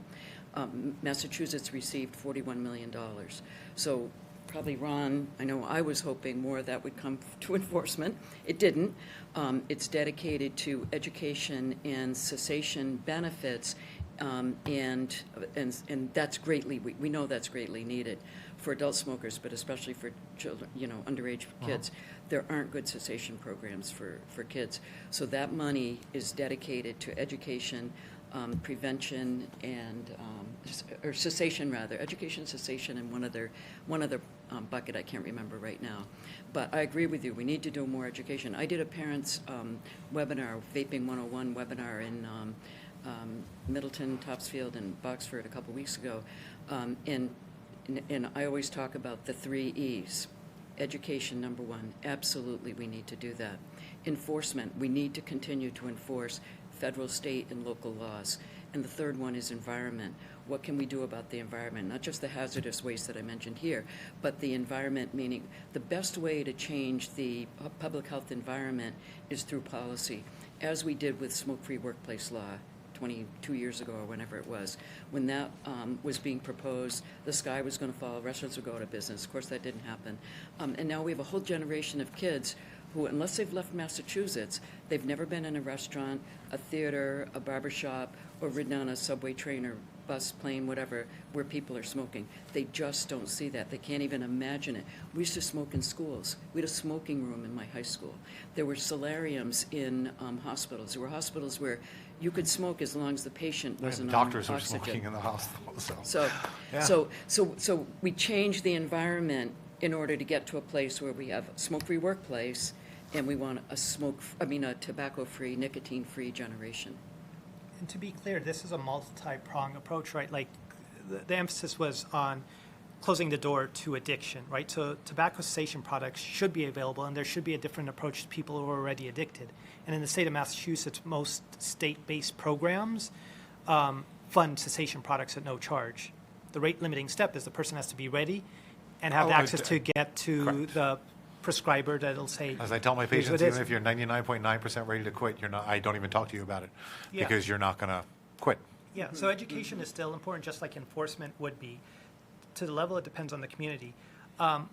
Massachusetts received $41 million. So probably Ron, I know I was hoping more of that would come to enforcement. It didn't. It's dedicated to education and cessation benefits, and that's greatly, we know that's greatly needed for adult smokers, but especially for children, underage kids. There aren't good cessation programs for kids. So that money is dedicated to education, prevention, and or cessation rather, education, cessation, and one other bucket I can't remember right now. But I agree with you. We need to do more education. I did a parents' webinar, Vaping 101 webinar in Middleton, Topsfield, and Boxford a couple weeks ago, and I always talk about the 3 E's. Education, number 1. Absolutely, we need to do that. Enforcement, we need to continue to enforce federal, state, and local laws. And the third one is environment. What can we do about the environment? Not just the hazardous waste that I mentioned here, but the environment, meaning the best way to change the public health environment is through policy, as we did with smoke-free workplace law 22 years ago or whenever it was. When that was being proposed, the sky was going to fall, restaurants would go out of business. Of course, that didn't happen. And now we have a whole generation of kids who, unless they've left Massachusetts, they've never been in a restaurant, a theater, a barber shop, or ridden on a subway train or bus, plane, whatever, where people are smoking. They just don't see that. They can't even imagine it. We used to smoke in schools. We had a smoking room in my high school. There were solariums in hospitals. There were hospitals where you could smoke as long as the patient wasn't on Doctors oxygen. are smoking in the hospital, so. Yeah. So we changed the environment in order to get to a place where we have a smoke-free workplace, and we want a tobacco-free, nicotine-free generation. And to be clear, this is a multi-pronged approach, right? Like, the emphasis was on closing the door to addiction, right? So tobacco cessation products should be available, and there should be a different approach to people who are already addicted. And in the state of Massachusetts, most state-based programs fund cessation products at no charge. The rate-limiting step is the person has to be ready and have access to get to correct. the prescriber that'll say. As I tell my "Here's what patients, it even is." if you're 99.9% ready to quit, I don't even talk to you about it, Yeah. because you're not going to quit. Yeah, so education is still important, just like enforcement would be. To the level, it depends on the community. To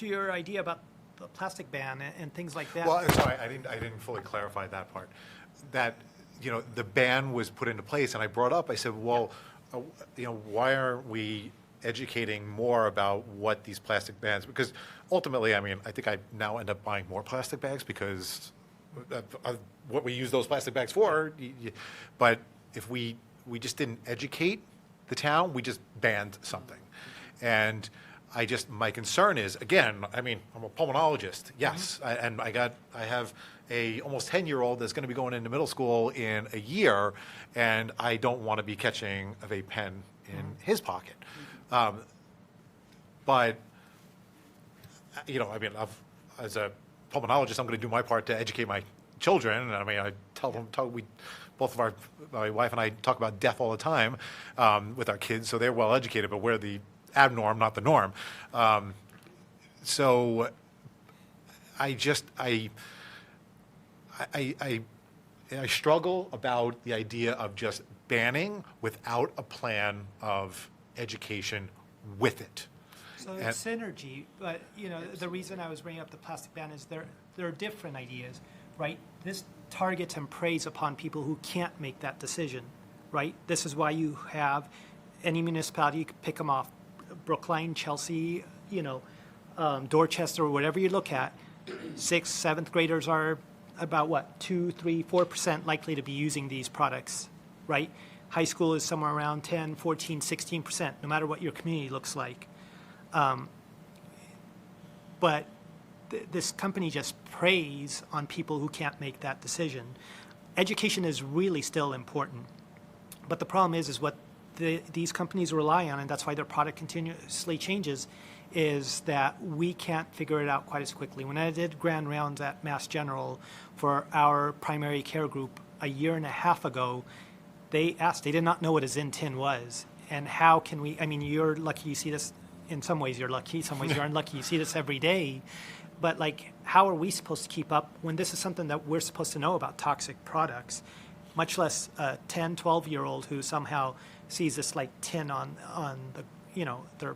your idea about the plastic ban and things like that. Well, sorry, I didn't fully clarify that part. That, the ban was put into place, and I brought up, I said, well, why aren't we educating more about what these plastic bags, because ultimately, I think I now end up buying more plastic bags because of what we use those plastic bags for. But if we just didn't educate the town, we just banned something. And my concern is, again, I'm a pulmonologist, yes, and I have a almost 10-year-old that's going to be going into middle school in a year, and I don't want to be catching a vape pen in his pocket. But, as a pulmonologist, I'm going to do my part to educate my children. And I tell them, my wife and I talk about death all the time with our kids, so they're well educated, but we're the abnorm, not the norm. So I struggle about the idea of just banning without a plan of education with it. So it's synergy, but, the reason I was bringing up the plastic ban is there are different ideas, right? This targets and preys upon people who can't make that decision, right? This is why you have any municipality, you can pick them off, Brookline, Chelsea, Dorchester, or whatever you look at, 6th, 7th graders are about 2, 3, 4% likely to be using these products, right? High school is somewhere around 10, 14, 16%, no matter what your community looks like. But this company just preys on people who can't make that decision. Education is really still important. But the problem is what these companies rely on, and that's why their product continuously changes, is that we can't figure it out quite as quickly. When I did grand rounds at Mass General for our primary care group a year and a half ago, they did not know what a Zyn-Tin was. And how can we, you're lucky you see this, in some ways you're lucky, some ways you're unlucky, you see this every day. But how are we supposed to keep up when this is something that we're supposed to know about toxic products, much less a 10, 12-year-old who somehow sees this tin on the, their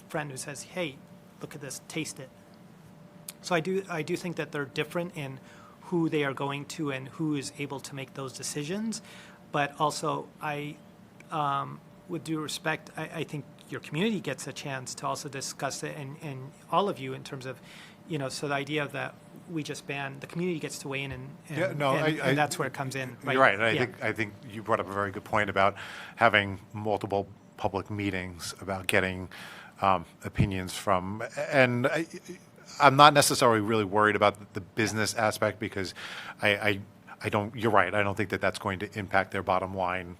friend who says, hey, look at this, taste it. So I do think that they're different in who they are going to and who is able to make those decisions. But also, with due respect, I think your community gets a chance to also discuss it, and all of you in terms of, so the idea that we just ban, the community gets to weigh in, and that's where it comes in. Right? You're right. And I think you brought up a very good point about having multiple public meetings about getting opinions from, and I'm not necessarily really worried about the business aspect, because I don't, you're right, I don't think that that's going to impact their bottom line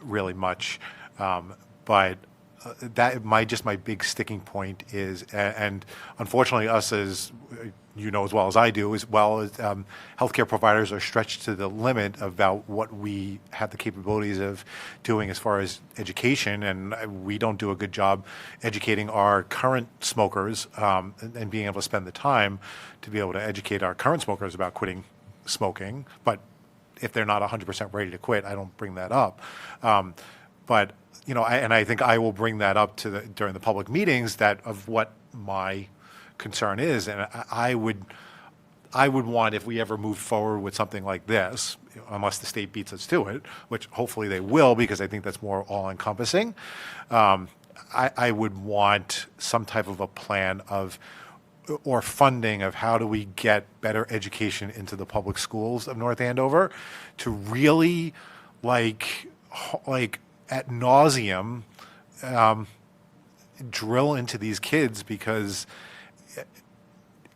really much. But my big sticking point is, and unfortunately us as, you know as well as I do, as well as healthcare providers are stretched to the limit about what we have the capabilities of doing as far as education, and we don't do a good job educating our current smokers and being able to spend the time to be able to educate our current smokers about quitting smoking. But if they're not 100% ready to quit, I don't bring that up. But you know, I think I will bring that up during the public meetings, that of what my concern is, and I would want, if we ever move forward with something like this, unless the state beats us to it, which hopefully they will, because I think that's more all-encompassing, I would want some type of a plan or funding of how do we get better education into the public schools of North Andover to really like ad nauseum drill into these kids, because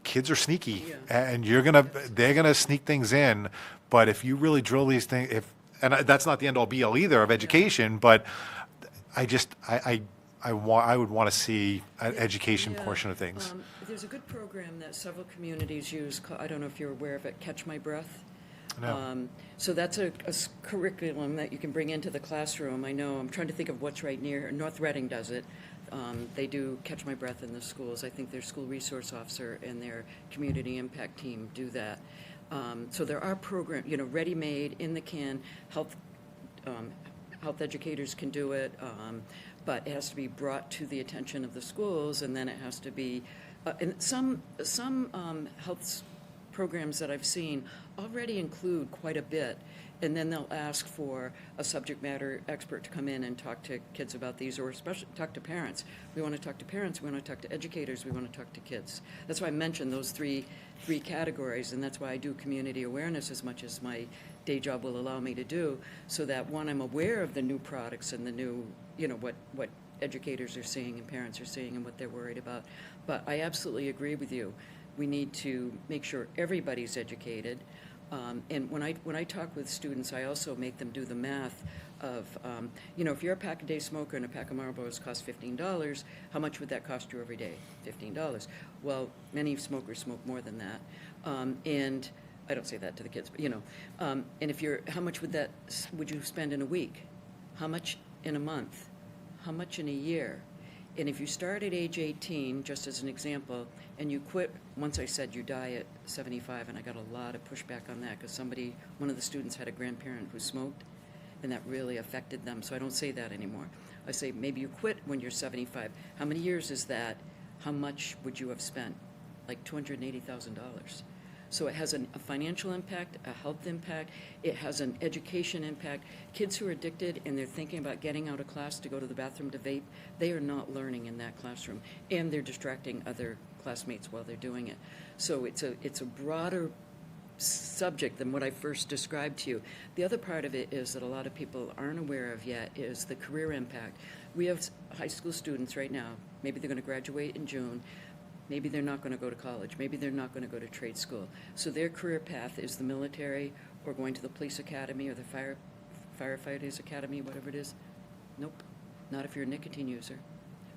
kids are sneaky, and they're gonna sneak things in. But if you really drill these things, and that's not the end all be all either of education, but I would want to see an education portion of things. There's a good program that several communities use. I don't know if you're aware of it. Catch My Breath. No. So that's a curriculum that you can bring into the classroom. I know, I'm trying to think of what's right near. North Reading does it. They do Catch My Breath in the schools. I think their school resource officer and their community impact team do that. So there are programs, you know, ready-made, in the can. Health educators can do it, but it has to be brought to the attention of the schools, and then it has to be. And some health programs that I've seen already include quite a bit, and then they'll ask for a subject matter expert to come in and talk to kids about these, or especially talk to parents. We want to talk to parents, we want to talk to educators, we want to talk to kids. That's why I mentioned those three categories, and that's why I do community awareness as much as my day job will allow me to do, so that, one, I'm aware of the new products and the new, you know, what educators are seeing and parents are seeing and what they're worried about. But I absolutely agree with you. We need to make sure everybody's educated. And when I talk with students, I also make them do the math of, you know, if you're a pack-a-day smoker and a pack of Marlboros costs $15, how much would that cost you every day? $15. Well, many smokers smoke more than that. And I don't say that to the kids, but, you know. And how much would you spend in a week? How much in a month? How much in a year? And if you start at age 18, just as an example, and you quit, once I said you die at 75, and I got a lot of pushback on that, because one of the students had a grandparent who smoked, and that really affected them, so I don't say that anymore. I say maybe you quit when you're 75. How many years is that? How much would you have spent? Like $280,000. So it has a financial impact, a health impact, it has an education impact. Kids who are addicted and they're thinking about getting out of class to go to the bathroom to vape, they are not learning in that classroom, and they're distracting other classmates while they're doing it. So it's a broader subject than what I first described to you. The other part of it is that a lot of people aren't aware of yet is the career impact. We have high school students right now, maybe they're going to graduate in June, maybe they're not going to go to college, maybe they're not going to go to trade school. So their career path is the military, or going to the police academy, or the firefighters academy, whatever it is. Nope, not if you're a nicotine user.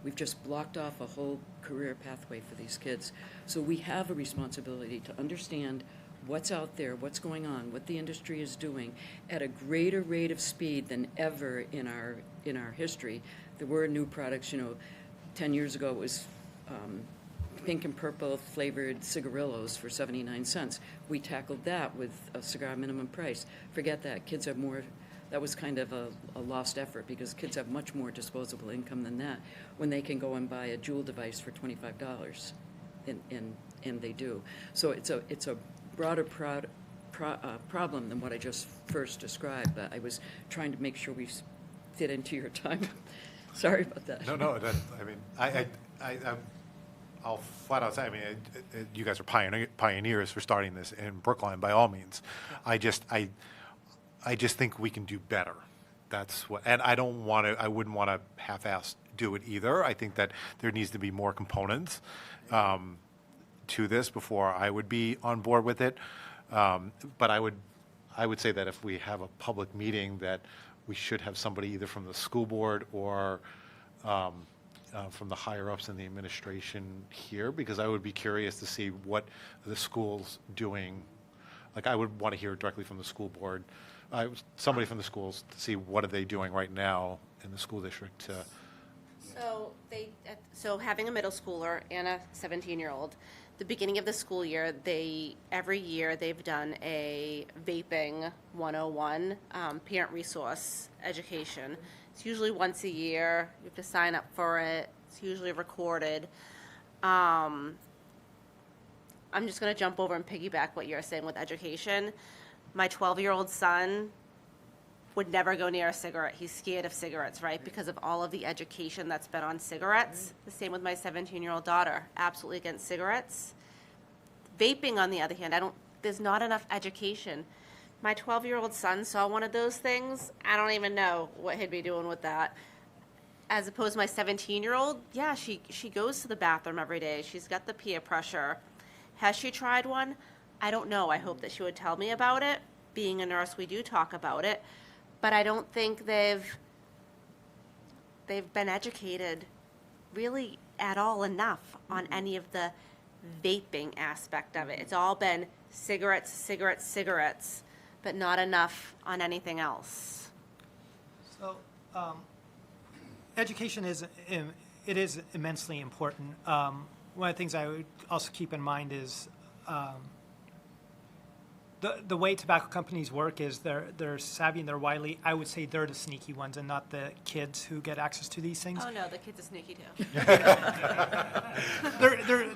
We've just blocked off a whole career pathway for these kids. So we have a responsibility to understand what's out there, what's going on, what the industry is doing at a greater rate of speed than ever in our history. There were new products, 10 years ago it was pink and purple flavored cigarillos for 79 cents. We tackled that with a cigar minimum price. Forget that. Kids have more. That was kind of a lost effort, because kids have much more disposable income than that when they can go and buy a Juul device for $25, and they do. So it's a broader problem than what I just first described, but I was trying to make sure we fit into your time. Sorry about that. No, I'll flat out say, you guys are pioneers for starting this in Brookline, by all means. I just think we can do better. That's what, and I wouldn't want to half-ass do it either. I think that there needs to be more components to this before I would be on board with it. But I would say that if we have a public meeting, that we should have somebody either from the school board or from the higher-ups in the administration here, because I would be curious to see what the school's doing. Like, I would want to hear directly from the school board, somebody from the schools, to see what are they doing right now in the school district to. So having a middle schooler and a 17-year-old, the beginning of the school year, every year they've done a vaping 101 parent resource education. It's usually once a year. You have to sign up for it. It's usually recorded. I'm just going to jump over and piggyback what you're saying with education. My 12-year-old son would never go near a cigarette. He's scared of cigarettes, right? Because of all of the education that's been on cigarettes. The same with my 17-year-old daughter, absolutely against cigarettes. Vaping, on the other hand, there's not enough education. My 12-year-old son saw one of those things. I don't even know what he'd be doing with that. As opposed to my 17-year-old, yeah, she goes to the bathroom every day. She's got the peer pressure. Has she tried one? I don't know. I hope that she would tell me about it. Being a nurse, we do talk about it. But I don't think they've been educated really at all enough on any of the vaping aspect of it. It's all been cigarettes, cigarettes, cigarettes, but not enough on anything else. So, education is immensely important. One of the things I would also keep in mind is the way tobacco companies work is they're savvy and they're wily. I would say they're the sneaky ones and not the kids who get access to these things. Oh no, the kids are sneaky too.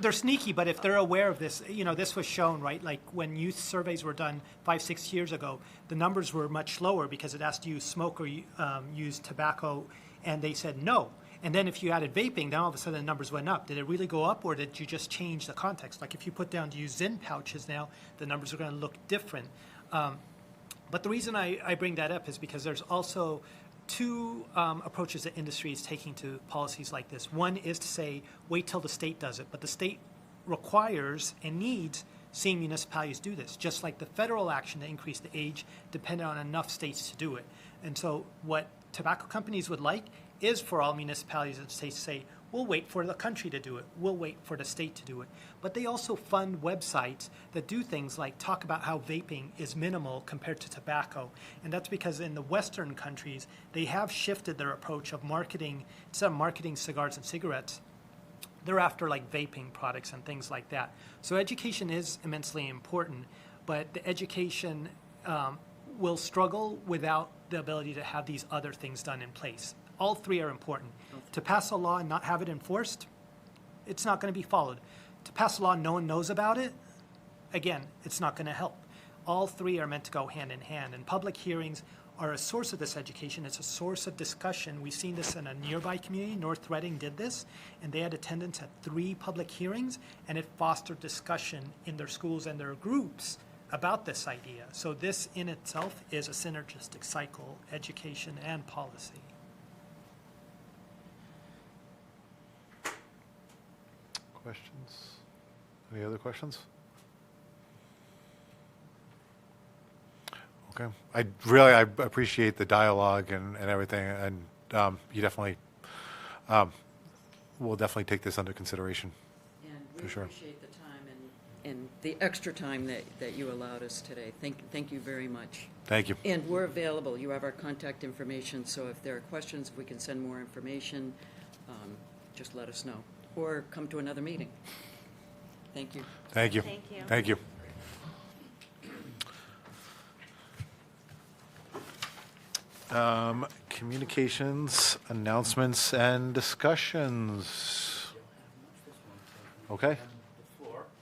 They're sneaky, but if they're aware of this, this was shown, right? Like when youth surveys were done 5-6 years ago, the numbers were much lower because it asked you smoke or use tobacco, and they said no. And then if you added vaping, then all of a sudden the numbers went up. Did it really go up, or did you just change the context? Like if you put down to use Zyn pouches now, the numbers are going to look different. But the reason I bring that up is because there's also two approaches that industry is taking to policies like this. One is to say, wait till the state does it. But the state requires and needs seeing municipalities do this, just like the federal action to increase the age depended on enough states to do it. And so what tobacco companies would like is for all municipalities and states to say, we'll wait for the country to do it. We'll wait for the state to do it. But they also fund websites that do things like talk about how vaping is minimal compared to tobacco. And that's because in the Western countries, they have shifted their approach of marketing, instead of marketing cigars and cigarettes, they're after like vaping products and things like that. So education is immensely important, but the education will struggle without the ability to have these other things done in place. All three are important. To pass a law and not have it enforced, it's not going to be followed. To pass a law and no one knows about it, again, it's not going to help. All three are meant to go hand in hand, and public hearings are a source of this education. It's a source of discussion. We've seen this in a nearby community. North Reading did this, and they had attendance at 3 public hearings, and it fostered discussion in their schools and their groups about this idea. So this in itself is a synergistic cycle, education and policy. Questions? Any other questions? Okay. I appreciate the dialogue and everything, and you definitely, we'll definitely take this under consideration. And we For sure. appreciate the time and the extra time that you allowed us today. Thank you very much. Thank you. And we're available. You have our contact information, so if there are questions, if we can send more information, just let us know. Or come to another meeting. Thank you. Thank you. Thank you. Thank you. Communications, announcements, and discussions. Okay.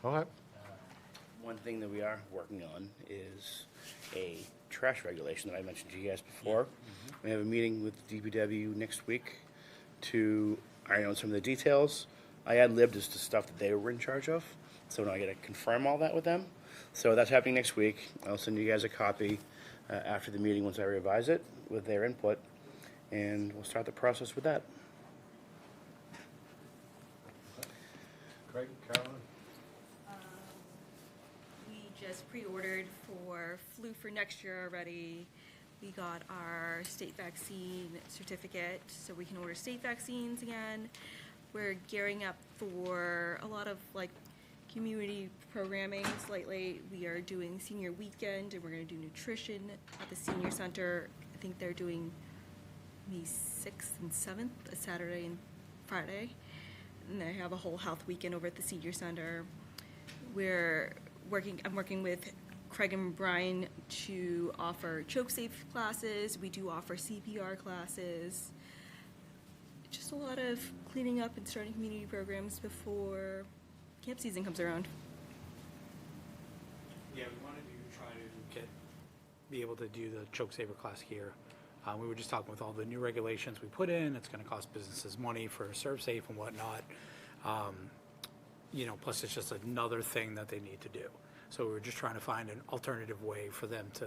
Okay. One thing that we are working on is a trash regulation that I mentioned to you guys before. We have a meeting with DPW next week to iron out some of the details. I ad-libbed as to stuff that they were in charge of, so now I got to confirm all that with them. So that's happening next week. I'll send you guys a copy after the meeting once I revise it with their input, and we'll start the process with that. Craig, Carolyn? We just pre-ordered for flu for next year already. We got our state vaccine certificate, so we can order state vaccines again. We're gearing up for a lot of like community programming slightly. We are doing senior weekend, and we're gonna do nutrition at the senior center. I think they're doing May 6th and 7th, a Saturday and Friday. And they have a whole health weekend over at the senior center. I'm working with Craig and Brian to offer choke safe classes. We do offer CPR classes. Just a lot of cleaning up and starting community programs before camp season comes around. Yeah, we wanted to try to be able to do the choke saver class here. We were just talking with all the new regulations we put in. It's going to cost businesses money for serve safe and whatnot. Plus it's just another thing that they need to do. So we were just trying to find an alternative way for them to,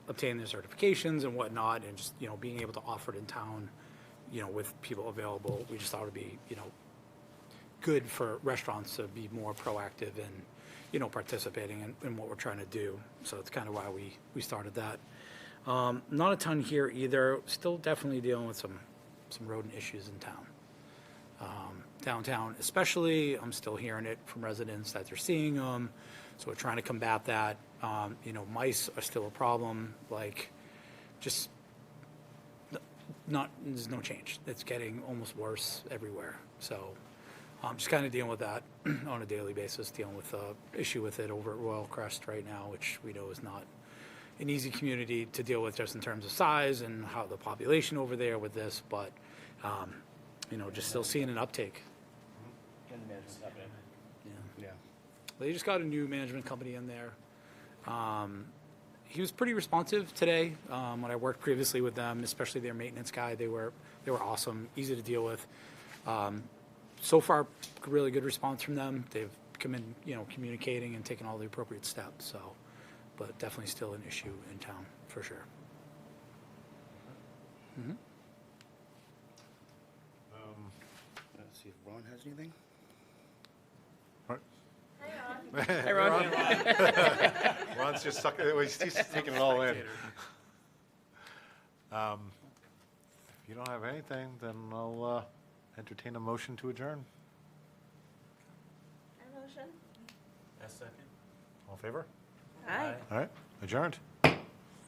obtain their certifications and whatnot, and just, being able to offer it in town, with people available. We just thought it would be, good for restaurants to be more proactive in, participating in what we're trying to do. So it's kind of why we started that. Not a ton here either. Still definitely dealing with some rodent issues in town. Downtown especially, I'm still hearing it from residents that they're seeing them. So we're trying to combat that. Mice are still a problem. There's no change. It's getting almost worse everywhere. So just kind of dealing with that on a daily basis, dealing with the issue with it over at Royal Crest right now, which we know is not an easy community to deal with just in terms of size and how the population over there with this, but, just still seeing an uptake. And the management company. Yeah. They just got a new management company in there. He was pretty responsive today. When I worked previously with them, especially their maintenance guy, they were awesome, easy to deal with. So far, really good response from them. They've come in, communicating and taking all the appropriate steps. So, but definitely still an issue in town for sure. Mm-hmm. Let's see if Ron has anything. Hey, Ron. Ron's just he's taking it all in. If you don't have anything, then I'll entertain a motion to adjourn. A motion? A second. All in favor? Aye. All right, adjourned.